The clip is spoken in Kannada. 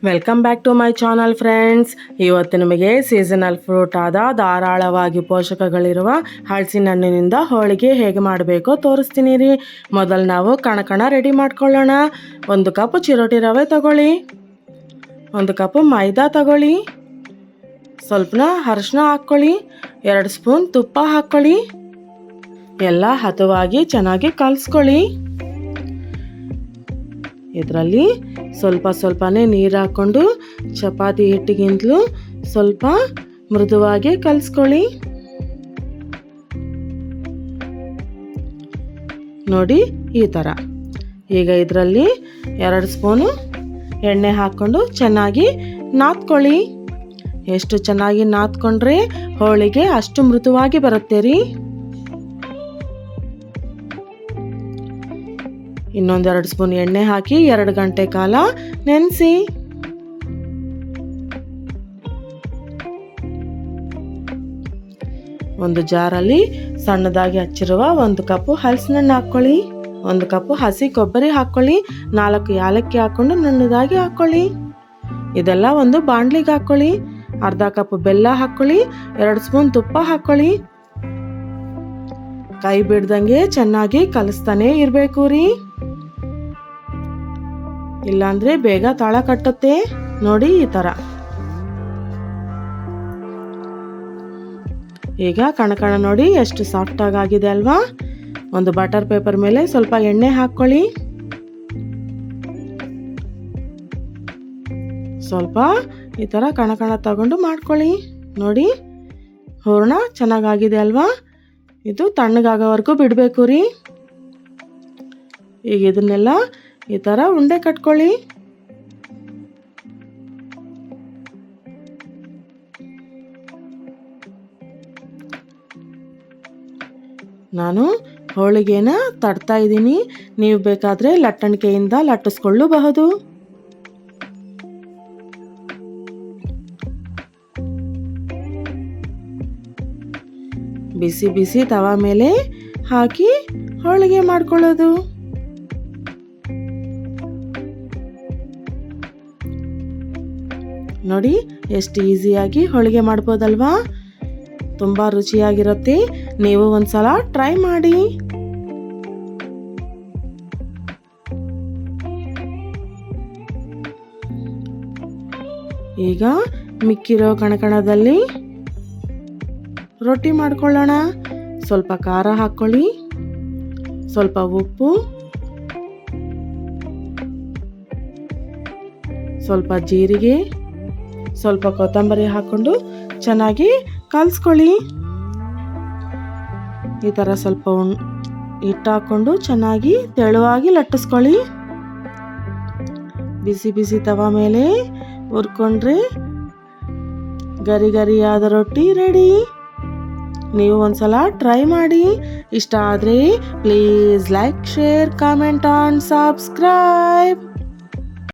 Welcome back to my channel friends. ಇವತ್ತು ನಿಮಗೆ ಸೀಸನಲ್ ಫ್ರೂಟ್ ಆದ ಧಾರಾಳವಾಗಿ ಪೋಷಕಗಳಿರುವ ಹಲಸಿನ ಹಣ್ಣಿನಿಂದ ಹೋಳಿಗೆ ಹೇಗೆ ಮಾಡಬೇಕೋ ತೋರಿಸ್ತೀನಿ ರೀ. ಮೊದಲು ನಾವು ಕಣಕಣ ರೆಡಿ ಮಾಡ್ಕೊಳ್ಳೋಣ. 1 ಕಪ್ ಚಿರೋಟಿ ರವೆ ತಗೊಳ್ಳಿ, 1 ಕಪ್ ಮೈದಾ ತಗೊಳ್ಳಿ, ಸ್ವಲ್ಪ ಅರಿಶಿನ ಹಾಕ್ಕೊಳ್ಳಿ, 2 ಸ್ಪೂನ್ ತುಪ್ಪ ಹಾಕ್ಕೊಳ್ಳಿ. ಎಲ್ಲ ಹದವಾಗಿ ಚೆನ್ನಾಗಿ ಕಲಿಸ್ಕೊಳ್ಳಿ. ಇದರಲ್ಲಿ ಸ್ವಲ್ಪನೇ ನೀರು ಹಾಕ್ಕೊಂಡು ಚಪಾತಿ ಹಿಟ್ಟಿಗಿಂತಲೂ ಸ್ವಲ್ಪ ಮೃದುವಾಗಿ ಕಲಿಸ್ಕೊಳ್ಳಿ. ನೋಡಿ ಈ ಥರ. ಈಗ ಇದರಲ್ಲಿ 2 ಸ್ಪೂನು ಎಣ್ಣೆ ಹಾಕ್ಕೊಂಡು ಚೆನ್ನಾಗಿ ನಾದ್ಕೊಳ್ಳಿ. ಎಷ್ಟು ಚೆನ್ನಾಗಿ ನಾದ್ಕೊಂಡ್ರೆ ಹೋಳಿಗೆ ಅಷ್ಟು ಮೃದುವಾಗಿ ಬರುತ್ತೆ ರೀ. ಇನ್ನೊಂದು 2 ಸ್ಪೂನ್ ಎಣ್ಣೆ ಹಾಕಿ 2 ಗಂಟೆ ಕಾಲ ನೆನೆಸಿ. ಒಂದು ಜಾರಲ್ಲಿ ಸಣ್ಣದಾಗಿ ಹಚ್ಚಿರುವ 1 ಕಪ್ ಹಲಸಿನ ಹಣ್ಣು ಹಾಕ್ಕೊಳ್ಳಿ, 1 ಕಪ್ ಹಸಿ ಕೊಬ್ಬರಿ ಹಾಕ್ಕೊಳ್ಳಿ, 4 ಏಲಕ್ಕಿ ಹಾಕ್ಕೊಂಡು ನುಣ್ಣದಾಗಿ ಹಾಕ್ಕೊಳ್ಳಿ. ಇದೆಲ್ಲ ಒಂದು ಬಾಣಲಿಗೆ ಹಾಕ್ಕೊಳ್ಳಿ. ಅರ್ಧ ಕಪ್ ಬೆಲ್ಲ ಹಾಕ್ಕೊಳ್ಳಿ, 2 ಸ್ಪೂನ್ ತುಪ್ಪ ಹಾಕ್ಕೊಳ್ಳಿ. ಕೈ ಬಿಡ್ದಂಗೆ ಚೆನ್ನಾಗಿ ಕಲಿಸ್ತಾನೆ ಇರಬೇಕು ರೀ, ಇಲ್ಲಾಂದ್ರೆ ಬೇಗ ತಳ ಕಟ್ಟುತ್ತೆ. ನೋಡಿ ಈ ಥರ. ಈಗ ಕಣಕಣ ನೋಡಿ ಎಷ್ಟು ಸಾಫ್ಟಾಗಿ ಆಗಿದೆ ಅಲ್ವಾ. ಒಂದು ಬಟರ್ ಪೇಪರ್ ಮೇಲೆ ಸ್ವಲ್ಪ ಎಣ್ಣೆ ಹಾಕ್ಕೊಳ್ಳಿ. ಸ್ವಲ್ಪ ಈ ಥರ ಕಣಕಣ ತಗೊಂಡು ಮಾಡ್ಕೊಳ್ಳಿ. ನೋಡಿ ಹೂರಣ ಚೆನ್ನಾಗಾಗಿದೆ ಅಲ್ವಾ. ಇದು ತಣ್ಣಗಾಗೋವರೆಗೂ ಬಿಡಬೇಕು ರೀ. ಈಗ ಇದನ್ನೆಲ್ಲ ಈ ಥರ ಉಂಡೆ ಕಟ್ಕೊಳ್ಳಿ. ನಾನು ಹೋಳಿಗೆನ ತಡ್ತಾ ಇದ್ದೀನಿ. ನೀವು ಬೇಕಾದರೆ ಲಟ್ಟಣಿಕೆಯಿಂದ ಲಟ್ಟಿಸ್ಕೊಳ್ಳಬಹುದು. ಬಿಸಿ ಬಿಸಿ ತವಾ ಮೇಲೆ ಹಾಕಿ ಹೋಳಿಗೆ ಮಾಡ್ಕೊಳ್ಳೋದು. ನೋಡಿ ಎಷ್ಟು ಈಸಿಯಾಗಿ ಹೋಳಿಗೆ ಮಾಡ್ಬೋದಲ್ವಾ. ತುಂಬ ರುಚಿಯಾಗಿರುತ್ತೆ. ನೀವು ಒಂದ್ಸಲ ಟ್ರೈ ಮಾಡಿ. ಈಗ ಮಿಕ್ಕಿರೋ ಕಣಕಣದಲ್ಲಿ ರೊಟ್ಟಿ ಮಾಡ್ಕೊಳ್ಳೋಣ. ಸ್ವಲ್ಪ ಖಾರ ಹಾಕ್ಕೊಳ್ಳಿ, ಸ್ವಲ್ಪ ಉಪ್ಪು, ಸ್ವಲ್ಪ ಜೀರಿಗೆ, ಸ್ವಲ್ಪ ಕೊತ್ತಂಬರಿ ಹಾಕ್ಕೊಂಡು ಚೆನ್ನಾಗಿ ಕಲಿಸ್ಕೊಳ್ಳಿ. ಈ ಥರ ಸ್ವಲ್ಪ ಹಿಟ್ಟು ಹಾಕ್ಕೊಂಡು ಚೆನ್ನಾಗಿ ತೆಳುವಾಗಿ ಲಟ್ಟಿಸ್ಕೊಳ್ಳಿ. ಬಿಸಿ ಬಿಸಿ ತವಾ ಮೇಲೆ ಹುರ್ಕೊಂಡ್ರೆ ಗರಿ ಗರಿಯಾದ ರೊಟ್ಟಿ ರೆಡಿ. ನೀವು ಒಂದ್ಸಲ ಟ್ರೈ ಮಾಡಿ. ಇಷ್ಟ ಆದರೆ please like, share, comment and subscribe.